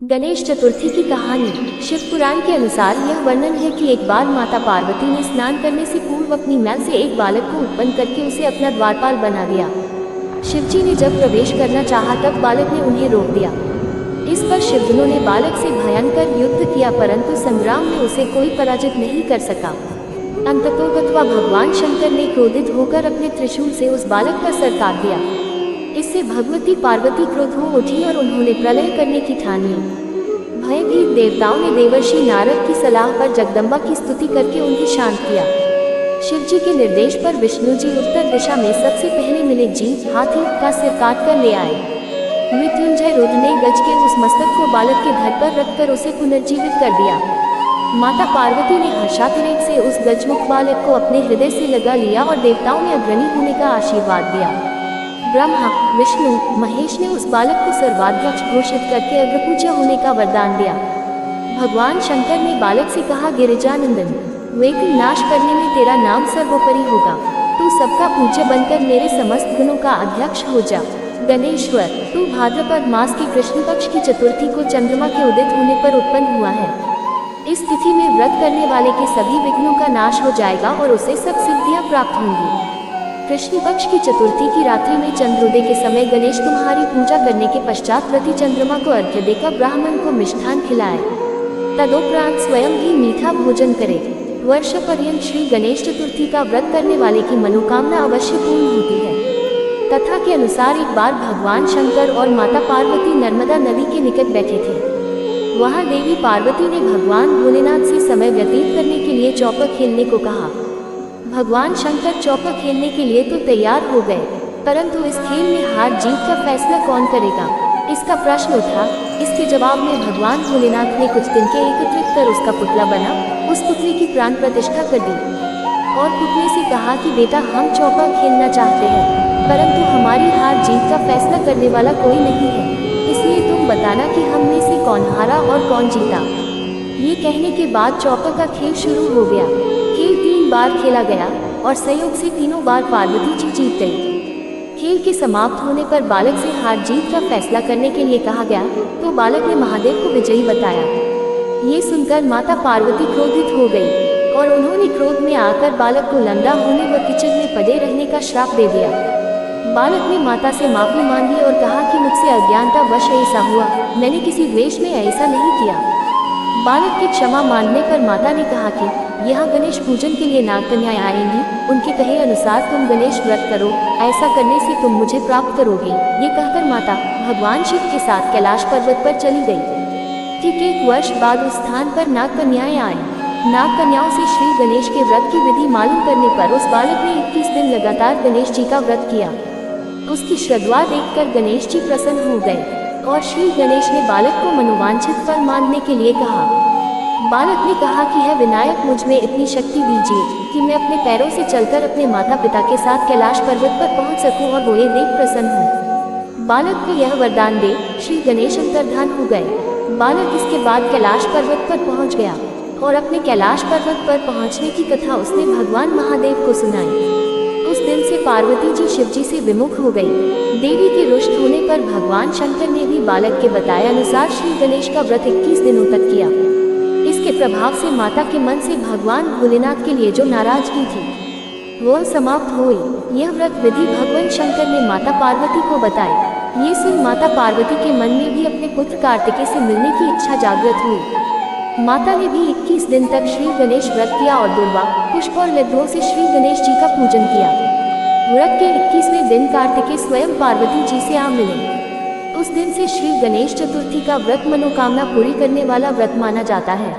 गणेश चतुर्थी की कहानी। शिव पुराण के अनुसार यह वर्णन है कि एक बार माता पार्वती ने स्नान करने से पूर्व अपनी मैल से एक बालक को उत्पन्न करके उसे अपना द्वारपाल बना दिया। शिवजी ने जब प्रवेश करना चाहा तब बालक ने उन्हें रोक दिया। इस पर शिवगुणों ने बालक से भयंकर युद्ध किया, परंतु संग्राम में उसे कोई पराजित नहीं कर सका। अंततोगत्वा भगवान शंकर ने क्रोधित होकर अपने त्रिशूल से उस बालक का सर काट दिया। इससे भगवती पार्वती क्रोध हो उठी और उन्होंने प्रलय करने की ठान ली। भयभीत देवताओं ने देवर्षि नारद की सलाह पर जगदम्बा की स्तुति करके उन्हें शांत किया। शिवजी के निर्देश पर विष्णु जी उत्तर दिशा में सबसे पहले मिले जीव हाथी का सिर काट कर ले आए। मृत्युंजय रुद्र ने गज के उस मस्तक को बालक के धड़ पर रखकर उसे पुनर्जीवित कर दिया। माता पार्वती ने हर्षातिरेक से उस गजमुख बालक को अपने हृदय से लगा लिया और देवताओं में अग्रणी होने का आशीर्वाद दिया। ब्रह्मा, विष्णु, महेश ने उस बालक को सर्वाध्यक्ष घोषित करके अग्रपूज्य होने का वरदान दिया। भगवान शंकर ने बालक से कहा, गिरिजानंदन, वेग नाश करने में तेरा नाम सर्वोपरि होगा। तू सबका पूज्य बनकर मेरे समस्त गुणों का अध्यक्ष हो जा। गणेश्वर, तू भाद्रपद मास के कृष्ण पक्ष की चतुर्थी को चंद्रमा के उदित होने पर उत्पन्न हुआ है। इस तिथि में व्रत करने वाले के सभी विघ्नों का नाश हो जाएगा और उसे सब सिद्धियां प्राप्त होंगी। कृष्ण पक्ष की चतुर्थी की रात्रि में चंद्रोदय के समय गणेश तुम्हारी पूजा करने के पश्चात प्रति चंद्रमा को अर्घ्य देकर ब्राह्मण को मिष्ठान खिलाए। तदोपरांत स्वयं भी मीठा भोजन करे। वर्ष पर्यंत श्री गणेश चतुर्थी का व्रत करने वाले की मनोकामना अवश्य पूर्ण होती है। कथा के अनुसार एक बार भगवान शंकर और माता पार्वती नर्मदा नदी के निकट बैठे थे। वहां देवी पार्वती ने भगवान भोलेनाथ से समय व्यतीत करने के लिए चौपक खेलने को कहा। भगवान शंकर चौपक खेलने के लिए तो तैयार हो गए, परंतु इस खेल में हार जीत का फैसला कौन करेगा, इसका प्रश्न उठा। इसके जवाब में भगवान भोलेनाथ ने कुछ तिनके एकत्रित कर उसका पुतला बना, उस पुतले की प्राण प्रतिष्ठा कर दी और पुतले से कहा कि बेटा, हम चौपक खेलना चाहते हैं, परंतु हमारी हार जीत का फैसला करने वाला कोई नहीं है, इसलिए तुम बताना कि हम में से कौन हारा और कौन जीता। ये कहने के बाद चौपक का खेल शुरू हो गया। खेल 3 बार खेला गया और संयोग से तीनों बार पार्वती जी जीत गई। खेल के समाप्त होने पर बालक से हार जीत का फैसला करने के लिए कहा गया, तो बालक ने महादेव को विजयी बताया। ये सुनकर माता पार्वती क्रोधित हो गई और उन्होंने क्रोध में आकर बालक को लंगड़ा होने व कीचड़ में पड़े रहने का श्राप दे दिया। बालक ने माता से माफी मांगी और कहा कि मुझसे अज्ञानतावश ऐसा हुआ, मैंने किसी द्वेष में ऐसा नहीं किया। बालक की क्षमा मांगने पर माता ने कहा कि यहाँ गणेश पूजन के लिए नाग कन्याएं आएंगी, उनके कहे अनुसार तुम गणेश व्रत करो, ऐसा करने से तुम मुझे प्राप्त करोगे। ये कहकर माता भगवान शिव के साथ कैलाश पर्वत पर चली गई। ठीक 1 वर्ष बाद उस स्थान पर नाग कन्याएं आईं। नाग कन्याओं से श्री गणेश के व्रत की विधि मालूम करने पर उस बालक ने 21 दिन लगातार गणेश जी का व्रत किया। उसकी श्रद्धा देखकर गणेश जी प्रसन्न हो गए और श्री गणेश ने बालक को मनोवांछित फल मांगने के लिए कहा। बालक ने कहा कि हे विनायक, मुझ में इतनी शक्ति दीजिए कि मैं अपने पैरों से चलकर अपने माता पिता के साथ कैलाश पर्वत पर पहुंच सकूं और वो ये देख प्रसन्न हो। बालक को यह वरदान दे श्री गणेश अंतर्धान हो गए। बालक इसके बाद कैलाश पर्वत पर पहुंच गया और अपने कैलाश पर्वत पर पहुंचने की कथा उसने भगवान महादेव को सुनाई। उस दिन से पार्वती जी शिवजी से विमुख हो गई। देवी के रुष्ट होने पर भगवान शंकर ने भी बालक के बताए अनुसार श्री गणेश का व्रत 21 दिनों तक किया। इसके प्रभाव से माता के मन से भगवान भोलेनाथ के लिए जो नाराजगी थी वह समाप्त हुई। यह व्रत विधि भगवान शंकर ने माता पार्वती को बताई। ये सुन माता पार्वती के मन में भी अपने पुत्र कार्तिकेय से मिलने की इच्छा जागृत हुई। माता ने भी 21 दिन तक श्री गणेश व्रत किया और दुर्वा, पुष्प और लड्डुओं से श्री गणेश जी का पूजन किया। व्रत के 21वें दिन कार्तिकेय स्वयं पार्वती जी से आ मिले। उस दिन से श्री गणेश चतुर्थी का व्रत मनोकामना पूरी करने वाला व्रत माना जाता है।